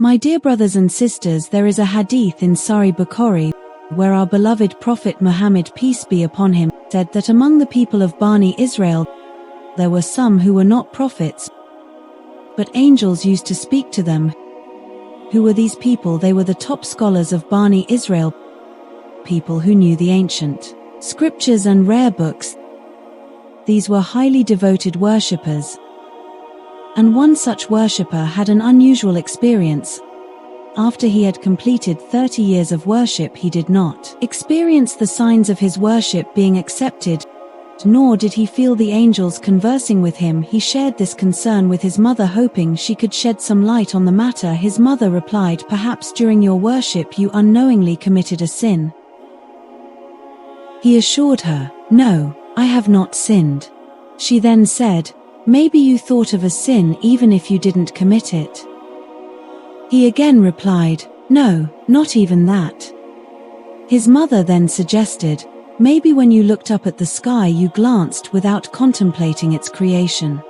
My dear brothers and sisters, there is a hadith in Sahih Bukhari where our beloved Prophet Muhammad, peace be upon him, said that among the people of Bani Israel there were some who were not prophets, but angels used to speak to them. Who were these people? They were the top scholars of Bani Israel, people who knew the ancient scriptures and rare books. These were highly devoted worshippers, and one such worshipper had an unusual experience. After he had completed 30 years of worship, he did not experience the signs of his worship being accepted, nor did he feel the angels conversing with him. He shared this concern with his mother, hoping she could shed some light on the matter. His mother replied, "Perhaps during your worship you unknowingly committed a sin." He assured her, "No, I have not sinned." She then said, "Maybe you thought of a sin even if you didn't commit it." He again replied, "No, not even that." His mother then suggested, "Maybe when you looked up at the sky you glanced without contemplating its creation."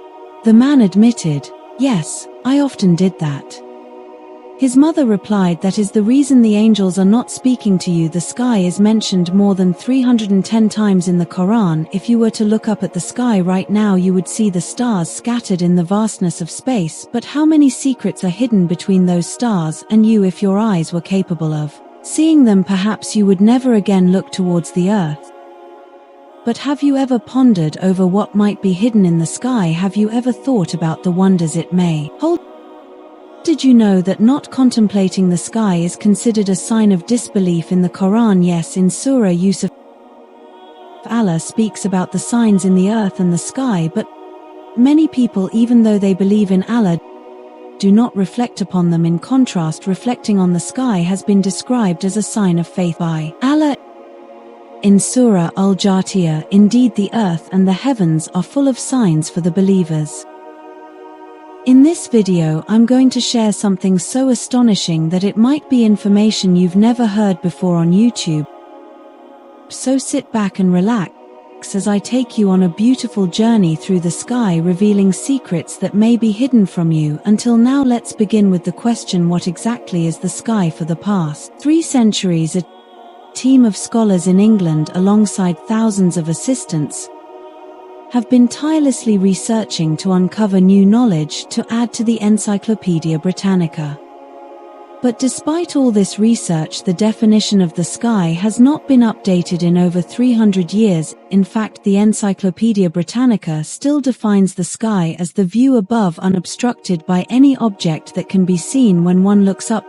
The man admitted, "Yes, I often did that." His mother replied, "That is the reason the angels are not speaking to you. The sky is mentioned more than 310 times in the Quran. If you were to look up at the sky right now you would see the stars scattered in the vastness of space, but how many secrets are hidden between those stars and you? If your eyes were capable of seeing them, perhaps you would never again look towards the earth. But have you ever pondered over what might be hidden in the sky? Have you ever thought about the wonders it may hold? Did you know that not contemplating the sky is considered a sign of disbelief in the Quran? Yes, in Surah Yusuf, Allah speaks about the signs in the earth and the sky, but many people, even though they believe in Allah, do not reflect upon them. In contrast, reflecting on the sky has been described as a sign of faith by Allah. In Surah Al-Jatiyah, indeed the earth and the heavens are full of signs for the believers. In this video I'm going to share something so astonishing that it might be information you've never heard before on YouTube. So sit back and relax as I take you on a beautiful journey through the sky, revealing secrets that may be hidden from you. Until now, let's begin with the question, what exactly is the sky? For the past 3 centuries, a team of scholars in England, alongside thousands of assistants, have been tirelessly researching to uncover new knowledge to add to the Encyclopedia Britannica. But despite all this research, the definition of the sky has not been updated in over 300 years. In fact, the Encyclopedia Britannica still defines the sky as the view above unobstructed by any object that can be seen when one looks up.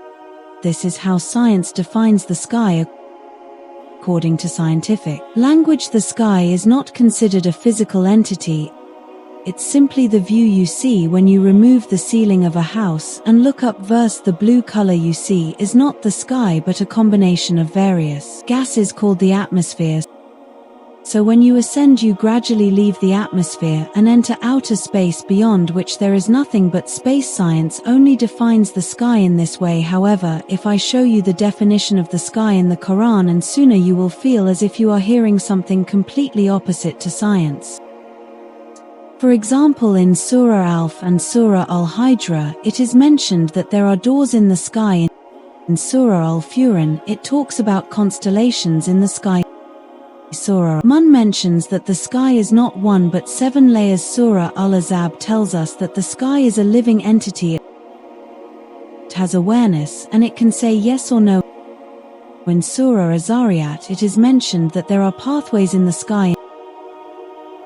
This is how science defines the sky. According to scientific language, the sky is not considered a physical entity. It's simply the view you see when you remove the ceiling of a house and look up. The blue color you see is not the sky but a combination of various gases called the atmosphere. So when you ascend, you gradually leave the atmosphere and enter outer space, beyond which there is nothing but space. Science only defines the sky in this way. However, if I show you the definition of the sky in the Quran and Sunnah, you will feel as if you are hearing something completely opposite to science. For example, in Surah Al-Kahf and Surah Al-Hijra, it is mentioned that there are doors in the sky. In Surah Al-Furqan, it talks about constellations in the sky. Surah Mun mentions that the sky is not 1 but 7 layers. Surah Al-Ahzab tells us that the sky is a living entity. It has awareness and it can say yes or no. In Surah Adh-Dhāriyāt, it is mentioned that there are pathways in the sky.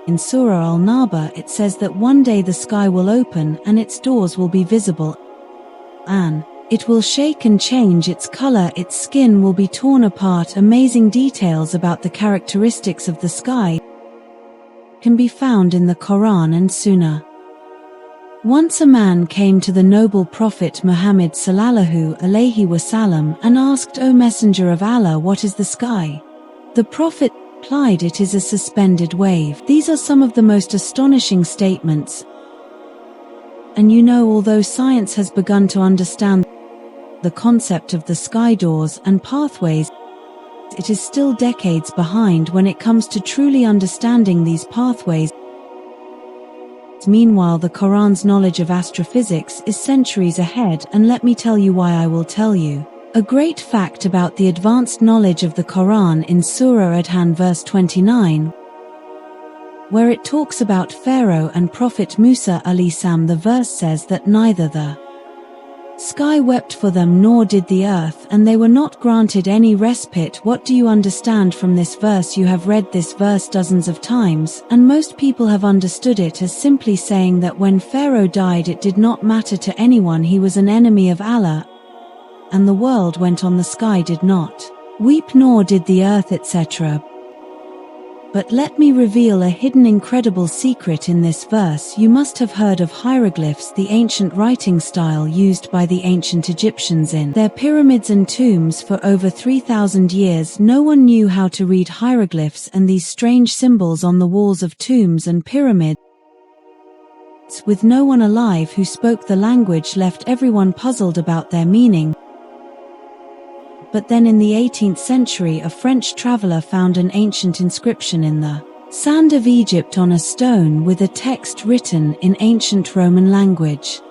In Surah Al-Naba, it says that one day the sky will open and its doors will be visible, and it will shake and change its color, its skin will be torn apart. Amazing details about the characteristics of the sky can be found in the Quran and Sunnah. Once a man came to the noble Prophet Muhammad sallallahu alaihi wasallam and asked, "O Messenger of Allah, what is the sky?" The Prophet replied, "It is a suspended wave." These are some of the most astonishing statements. And although science has begun to understand the concept of the sky doors and pathways, it is still decades behind when it comes to truly understanding these pathways. Meanwhile, the Quran's knowledge of astrophysics is centuries ahead, and let me tell you why. I will tell you a great fact about the advanced knowledge of the Quran in Surah Ad-Dukhan verse 29, where it talks about Pharaoh and Prophet Musa alayhi salam. The verse says that neither the sky wept for them nor did the earth, and they were not granted any respite. What do you understand from this verse? You have read this verse dozens of times, and most people have understood it as simply saying that when Pharaoh died it did not matter to anyone, he was an enemy of Allah, and the world went on. The sky did not weep nor did the earth, etc. But let me reveal a hidden incredible secret in this verse. You must have heard of hieroglyphs, the ancient writing style used by the ancient Egyptians in their pyramids and tombs. For over 3,000 years no one knew how to read hieroglyphs and these strange symbols on the walls of tombs and pyramids, with no one alive who spoke the language, left everyone puzzled about their meaning. But then in the 18th century a French traveler found an ancient inscription in the sand of Egypt on a stone with a text written in ancient Roman language.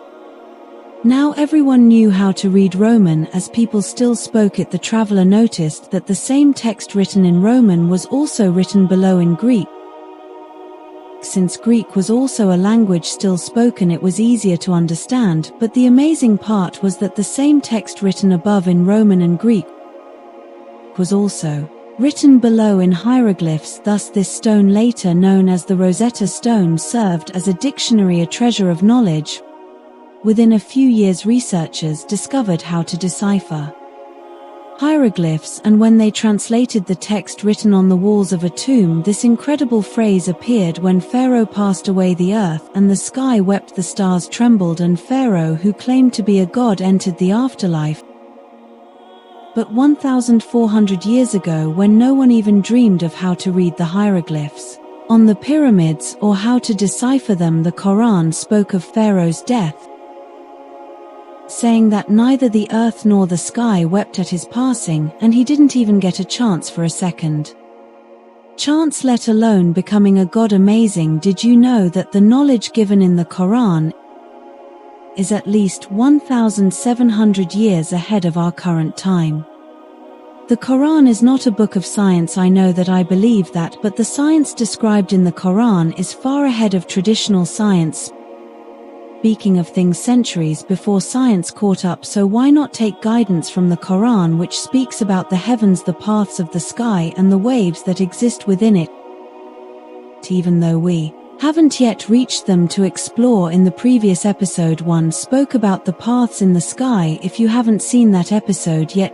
Now everyone knew how to read Roman, as people still spoke it. The traveler noticed that the same text written in Roman was also written below in Greek. Since Greek was also a language still spoken, it was easier to understand, but the amazing part was that the same text written above in Roman and Greek was also written below in hieroglyphs. Thus this stone, later known as the Rosetta Stone, served as a dictionary, a treasure of knowledge. Within a few years researchers discovered how to decipher hieroglyphs, and when they translated the text written on the walls of a tomb, this incredible phrase appeared: when Pharaoh passed away the earth and the sky wept, the stars trembled, and Pharaoh, who claimed to be a god, entered the afterlife. But 1,400 years ago, when no one even dreamed of how to read the hieroglyphs on the pyramids or how to decipher them, the Quran spoke of Pharaoh's death, saying that neither the earth nor the sky wept at his passing, and he didn't even get a chance for a second chance, let alone becoming a god. Amazing. Did you know that the knowledge given in the Quran is at least 1,700 years ahead of our current time? The Quran is not a book of science. I know that, I believe that, but the science described in the Quran is far ahead of traditional science, speaking of things centuries before science caught up. So why not take guidance from the Quran, which speaks about the heavens, the paths of the sky, and the waves that exist within it, even though we haven't yet reached them to explore. In the previous episode 1 spoke about the paths in the sky. If you haven't seen that episode yet,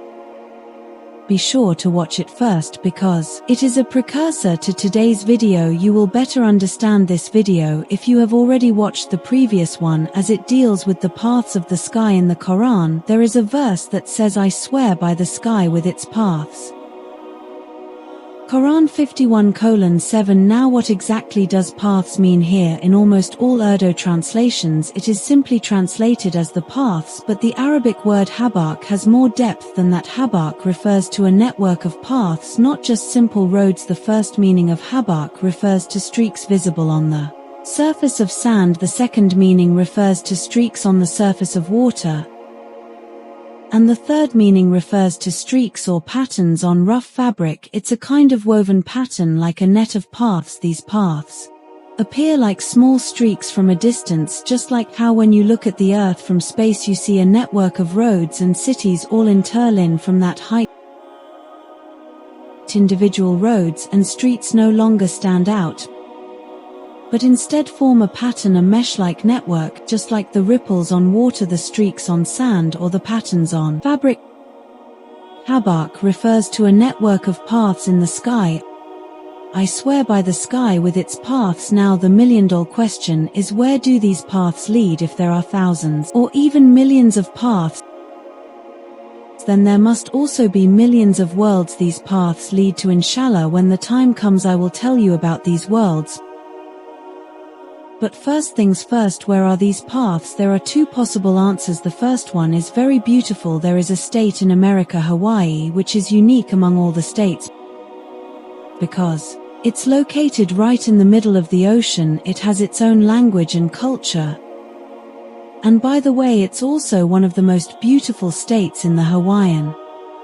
be sure to watch it first, because it is a precursor to today's video. You will better understand this video if you have already watched the previous one, as it deals with the paths of the sky in the Quran. There is a verse that says, "I swear by the sky with its paths." Quran 51:7. Now what exactly does paths mean here? In almost all Urdu translations it is simply translated as the paths, but the Arabic word Habach has more depth than that. Habach refers to a network of paths, not just simple roads. The first meaning of Habach refers to streaks visible on the surface of sand. The second meaning refers to streaks on the surface of water, and the third meaning refers to streaks or patterns on rough fabric. It's a kind of woven pattern like a net of paths. These paths appear like small streaks from a distance, just like how when you look at the earth from space you see a network of roads and cities all interline from that height. Individual roads and streets no longer stand out, but instead form a pattern, a mesh-like network, just like the ripples on water, the streaks on sand, or the patterns on fabric. Habach refers to a network of paths in the sky. I swear by the sky with its paths. Now the million-dollar question is, where do these paths lead? If there are thousands or even millions of paths, then there must also be millions of worlds these paths lead to. Inshallah, when the time comes I will tell you about these worlds. But first things first, where are these paths? There are two possible answers. The first one is very beautiful. There is a state in America, Hawaii, which is unique among all the states, because It's located right in the middle of the ocean. It has its own language and culture. And by the way, it's also one of the most beautiful states in the Hawaiian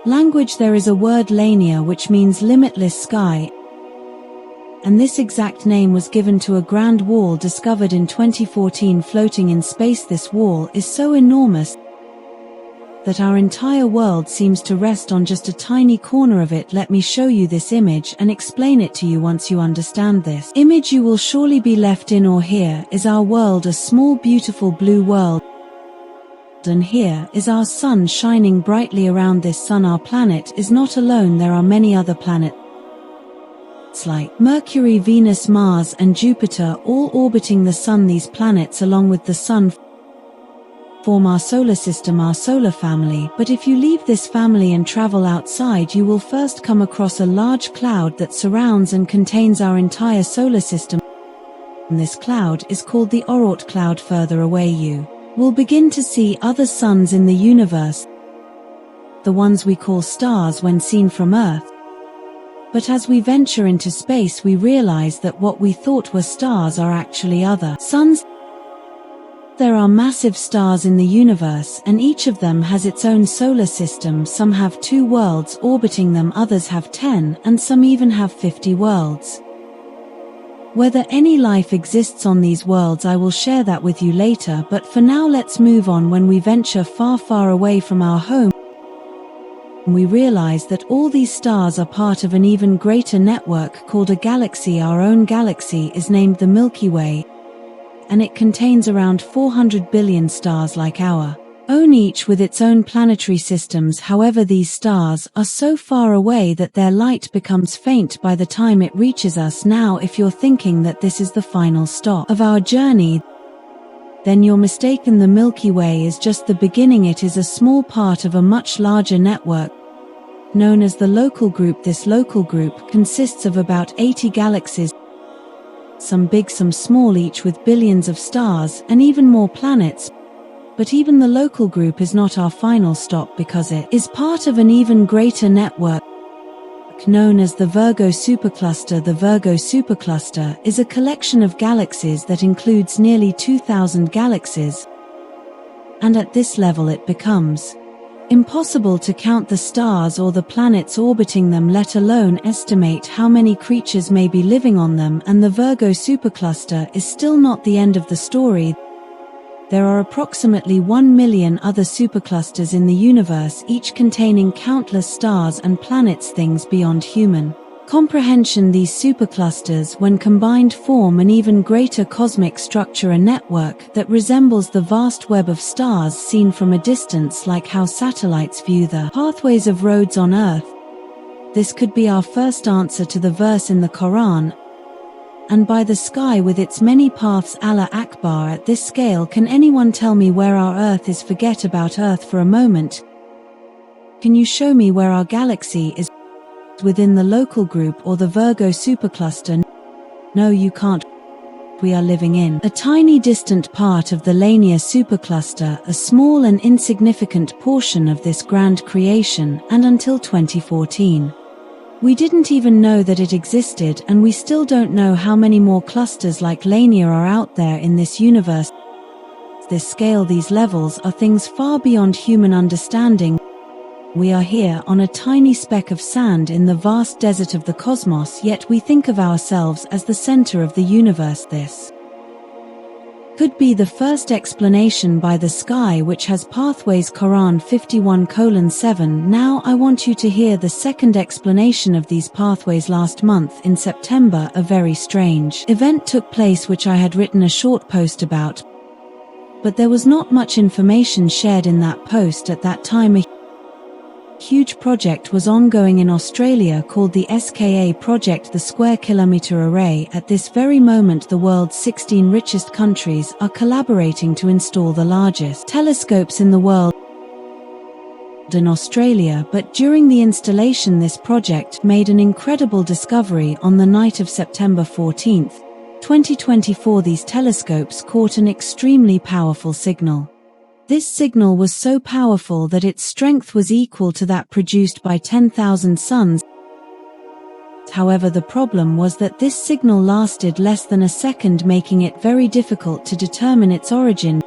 language. There is a word Laniakea which means limitless sky, and this exact name was given to a grand wall discovered in 2014 floating in space. This wall is so enormous that our entire world seems to rest on just a tiny corner of it. Let me show you this image and explain it to you. Once you understand this image, you will surely be left in awe. Here is our world, a small beautiful blue world. And here is our sun shining brightly around this sun. Our planet is not alone. There are many other planets like Mercury, Venus, Mars, and Jupiter, all orbiting the sun. These planets, along with the sun, form our solar system, our solar family. But if you leave this family and travel outside, you will first come across a large cloud that surrounds and contains our entire solar system. And this cloud is called the Oort cloud. Further away, you will begin to see other suns in the universe, the ones we call stars when seen from Earth. But as we venture into space, we realize that what we thought were stars are actually other suns. There are massive stars in the universe, and each of them has its own solar system. Some have 2 worlds orbiting them, others have 10, and some even have 50 worlds. Whether any life exists on these worlds, I will share that with you later, but for now let's move on. When we venture far, far away from our home, we realize that all these stars are part of an even greater network called a galaxy. Our own galaxy is named the Milky Way, and it contains around 400 billion stars like our own, each with its own planetary systems. However, these stars are so far away that their light becomes faint by the time it reaches us. Now, if you're thinking that this is the final stop of our journey, then you're mistaken. The Milky Way is just the beginning. It is a small part of a much larger network known as the local group. This local group consists of about 80 galaxies, some big, some small, each with billions of stars and even more planets. But even the local group is not our final stop, because it is part of an even greater network known as the Virgo Supercluster. The Virgo Supercluster is a collection of galaxies that includes nearly 2,000 galaxies, and at this level it becomes impossible to count the stars or the planets orbiting them, let alone estimate how many creatures may be living on them. And the Virgo Supercluster is still not the end of the story. There are approximately 1 million other superclusters in the universe, each containing countless stars and planets, things beyond human comprehension. These superclusters, when combined, form an even greater cosmic structure, a network that resembles the vast web of stars seen from a distance, like how satellites view the pathways of roads on Earth. This could be our first answer to the verse in the Quran, "And by the sky with its many paths, Allah Akbar." At this scale, can anyone tell me where our Earth is? Forget about Earth for a moment. Can you show me where our galaxy is within the local group or the Virgo Supercluster? No, you can't. We are living in a tiny distant part of the Laniakea Supercluster, a small and insignificant portion of this grand creation, and until 2014, we didn't even know that it existed, and we still don't know how many more clusters like Laniakea are out there in this universe. This scale, these levels, are things far beyond human understanding. We are here on a tiny speck of sand in the vast desert of the cosmos, yet we think of ourselves as the center of the universe. This could be the first explanation by the sky, which has pathways. Quran 51:7. Now I want you to hear the second explanation of these pathways. Last month in September, a very strange event took place which I had written a short post about, but there was not much information shared in that post. At that time, a huge project was ongoing in Australia called the SKA project, the Square Kilometre Array. At this very moment, the world's 16 richest countries are collaborating to install the largest telescopes in the world in Australia. But during the installation, this project made an incredible discovery. On the night of September 14, 2024, these telescopes caught an extremely powerful signal. This signal was so powerful that its strength was equal to that produced by 10,000 suns. However, the problem was that this signal lasted less than a second, making it very difficult to determine its origin.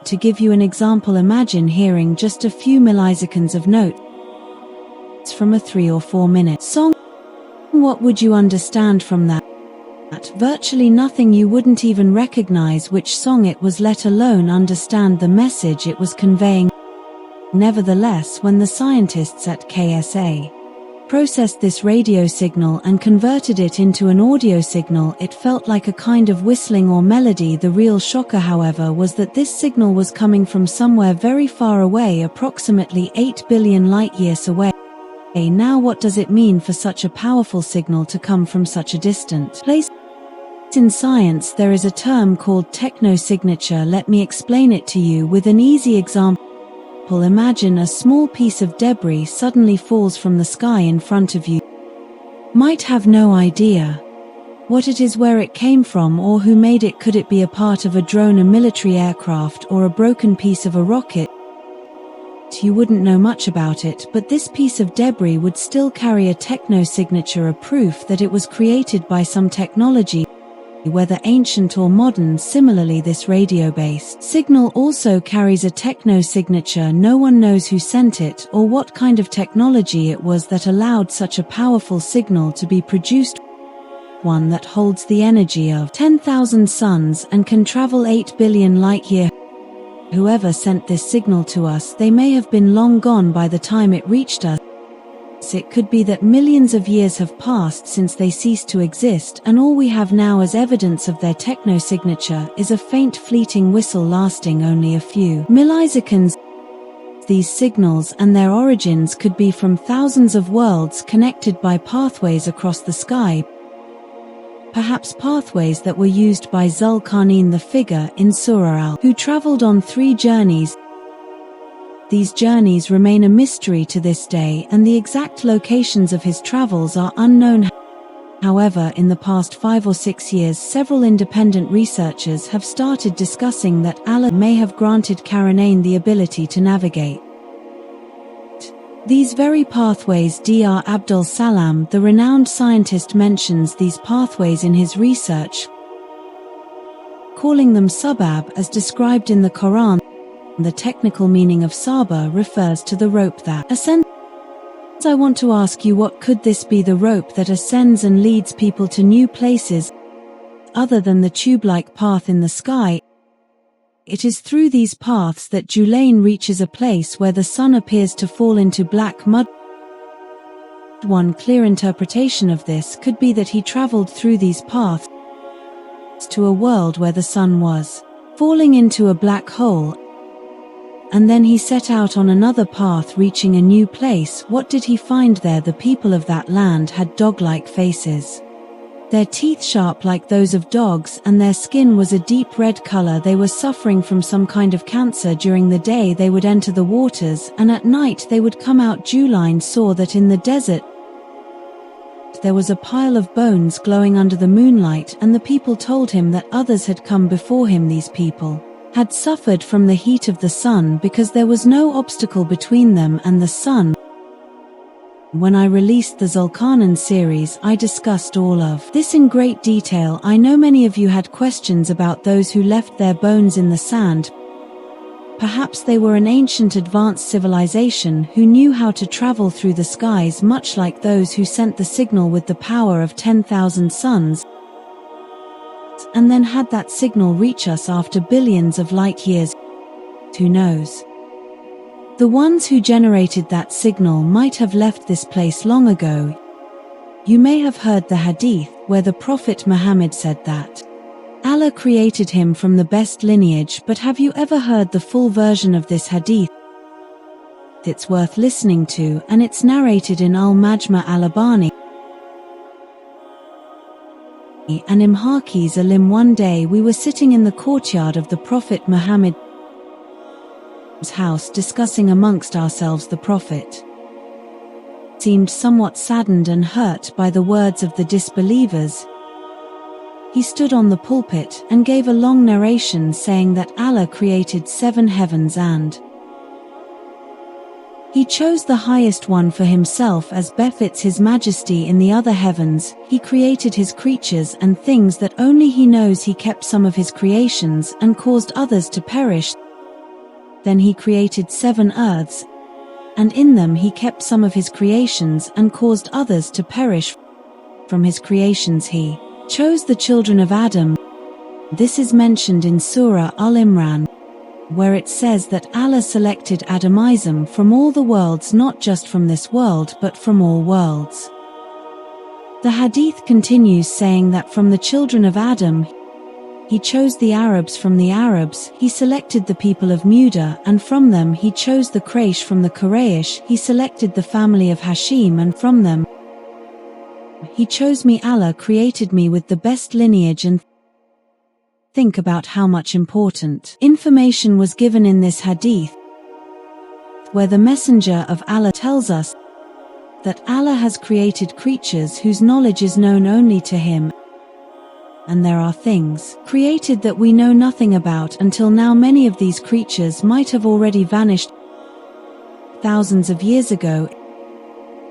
To give you an example, imagine hearing just a few milliseconds of notes from a 3 or 4 minute song. What would you understand from that? Virtually nothing. You wouldn't even recognize which song it was, let alone understand the message it was conveying. Nevertheless, when the scientists at KSA processed this radio signal and converted it into an audio signal, it felt like a kind of whistling or melody. The real shocker, however, was that this signal was coming from somewhere very far away, approximately 8 billion light-years away. Now, what does it mean for such a powerful signal to come from such a distant place? In science, there is a term called techno-signature. Let me explain it to you with an easy example. Imagine a small piece of debris suddenly falls from the sky in front of you. Might have no idea what it is, where it came from, or who made it. Could it be a part of a drone, a military aircraft, or a broken piece of a rocket? You wouldn't know much about it, but this piece of debris would still carry a techno-signature, a proof that it was created by some technology, whether ancient or modern. Similarly, this radio-based signal also carries a techno-signature. No one knows who sent it or what kind of technology it was that allowed such a powerful signal to be produced, one that holds the energy of 10,000 suns and can travel 8 billion light-years. Whoever sent this signal to us, they may have been long gone by the time it reached us. It could be that millions of years have passed since they ceased to exist, and all we have now as evidence of their techno-signature is a faint, fleeting whistle lasting only a few milliseconds. These signals and their origins could be from thousands of worlds connected by pathways across the sky, perhaps pathways that were used by Zulqarnain, the figure in Surah Al, who traveled on 3 journeys. These journeys remain a mystery to this day, and the exact locations of his travels are unknown. However, in the past 5 or 6 years, several independent researchers have started discussing that Allah may have granted Zulqarnain the ability to navigate these very pathways. Dr. Abdul Salam, the renowned scientist, mentions these pathways in his research, calling them subab, as described in the Quran. The technical meaning of Saba refers to the rope that ascends. I want to ask you, what could this be? The rope that ascends and leads people to new places, other than the tube-like path in the sky. It is through these paths that Zulqarnain reaches a place where the sun appears to fall into black mud. One clear interpretation of this could be that he traveled through these paths to a world where the sun was falling into a black hole, and then he set out on another path, reaching a new place. What did he find there? The people of that land had dog-like faces, their teeth sharp like those of dogs, and their skin was a deep red color. They were suffering from some kind of cancer. During the day they would enter the waters, and at night they would come out. Zulqarnain saw that in the desert there was a pile of bones glowing under the moonlight, and the people told him that others had come before him. These people had suffered from the heat of the sun because there was no obstacle between them and the sun. When I released the Zulqarnain series, I discussed all of this in great detail. I know many of you had questions about those who left their bones in the sand. Perhaps they were an ancient advanced civilization who knew how to travel through the skies, much like those who sent the signal with the power of 10,000 suns, and then had that signal reach us after billions of light years. Who knows? The ones who generated that signal might have left this place long ago. You may have heard the Hadith, where the Prophet Muhammad said that Allah created him from the best lineage, but have you ever heard the full version of this Hadith? It's worth listening to, and it's narrated in Al-Majma' al-Albani and Imhaqi's Alim. One day we were sitting in the courtyard of the Prophet Muhammad's house discussing amongst ourselves. The Prophet seemed somewhat saddened and hurt by the words of the disbelievers. He stood on the pulpit and gave a long narration saying that Allah created 7 heavens and He chose the highest one for himself as befits his majesty in the other heavens. He created his creatures and things that only he knows. He kept some of his creations and caused others to perish. Then he created 7 earths, and in them he kept some of his creations and caused others to perish. From his creations he chose the children of Adam. This is mentioned in Surah Al-Imran, where it says that Allah selected Adamism from all the worlds, not just from this world but from all worlds. The Hadith continues saying that from the children of Adam, he chose the Arabs. From the Arabs, he selected the people of Muda, and from them he chose the Quraysh. From the Quraysh, he selected the family of Hashim, and from them he chose me. Allah created me with the best lineage. And think about how much important information was given in this hadith, where the Messenger of Allah tells us that Allah has created creatures whose knowledge is known only to him, and there are things created that we know nothing about until now. Many of these creatures might have already vanished thousands of years ago.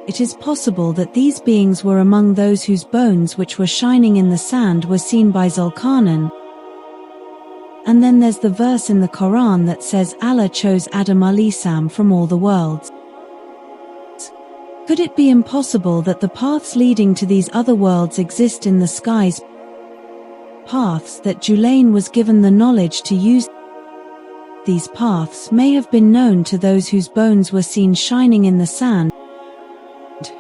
It is possible that these beings were among those whose bones which were shining in the sand were seen by Zulqarnain. And then there's the verse in the Quran that says Allah chose Adam alayhi from all the worlds. Could it be impossible that the paths leading to these other worlds exist in the skies? Paths that Zulqarnain was given the knowledge to use. These paths may have been known to those whose bones were seen shining in the sand.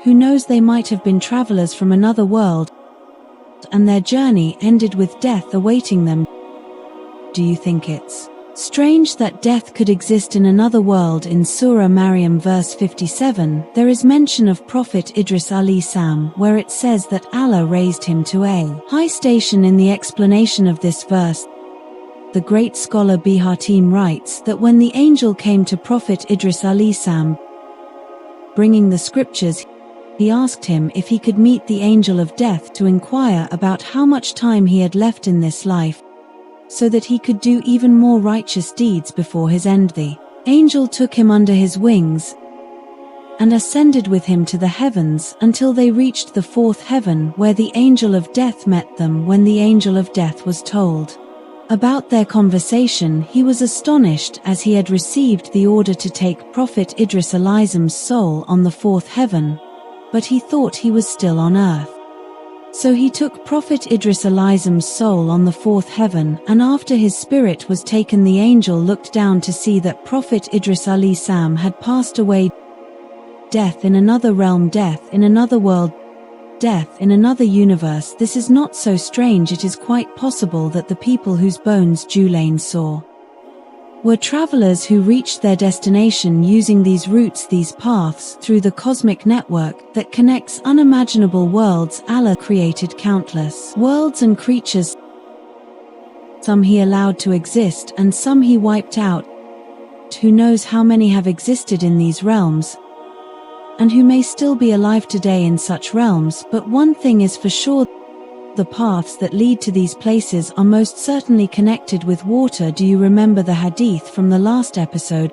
Who knows, they might have been travelers from another world, and their journey ended with death awaiting them. Do you think it's strange that death could exist in another world? In Surah Maryam verse 57, there is mention of Prophet Idris alayhi salam, where it says that Allah raised him to a high station. In the explanation of this verse, the great scholar Hatim writes that when the angel came to Prophet Idris alayhi salam, bringing the scriptures, he asked him if he could meet the angel of death to inquire about how much time he had left in this life, so that he could do even more righteous deeds before his end. The angel took him under his wings and ascended with him to the heavens until they reached the 4th heaven, where the angel of death met them. When the angel of death was told about their conversation, he was astonished, as he had received the order to take Prophet Idris alayhi salam's soul on the 4th heaven, but he thought he was still on earth. So he took Prophet Idris alayhi salam's soul on the 4th heaven, and after his spirit was taken, the angel looked down to see that Prophet Idris alayhi salam had passed away. Death in another realm, death in another world, death in another universe. This is not so strange. It is quite possible that the people whose bones Zulqarnain saw were travelers who reached their destination using these routes, these paths, through the cosmic network that connects unimaginable worlds. Allah created countless worlds and creatures. Some he allowed to exist and some he wiped out. Who knows how many have existed in these realms, and who may still be alive today in such realms. But one thing is for sure, the paths that lead to these places are most certainly connected with water. Do you remember the hadith from the last episode,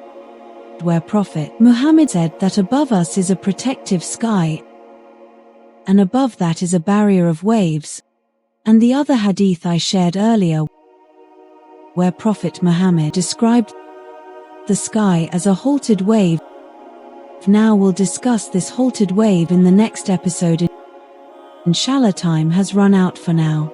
where Prophet Muhammad said that above us is a protective sky, and above that is a barrier of waves? And the other hadith I shared earlier, where Prophet Muhammad described the sky as a halted wave. Now we'll discuss this halted wave in the next episode. Inshallah, time has run out for now.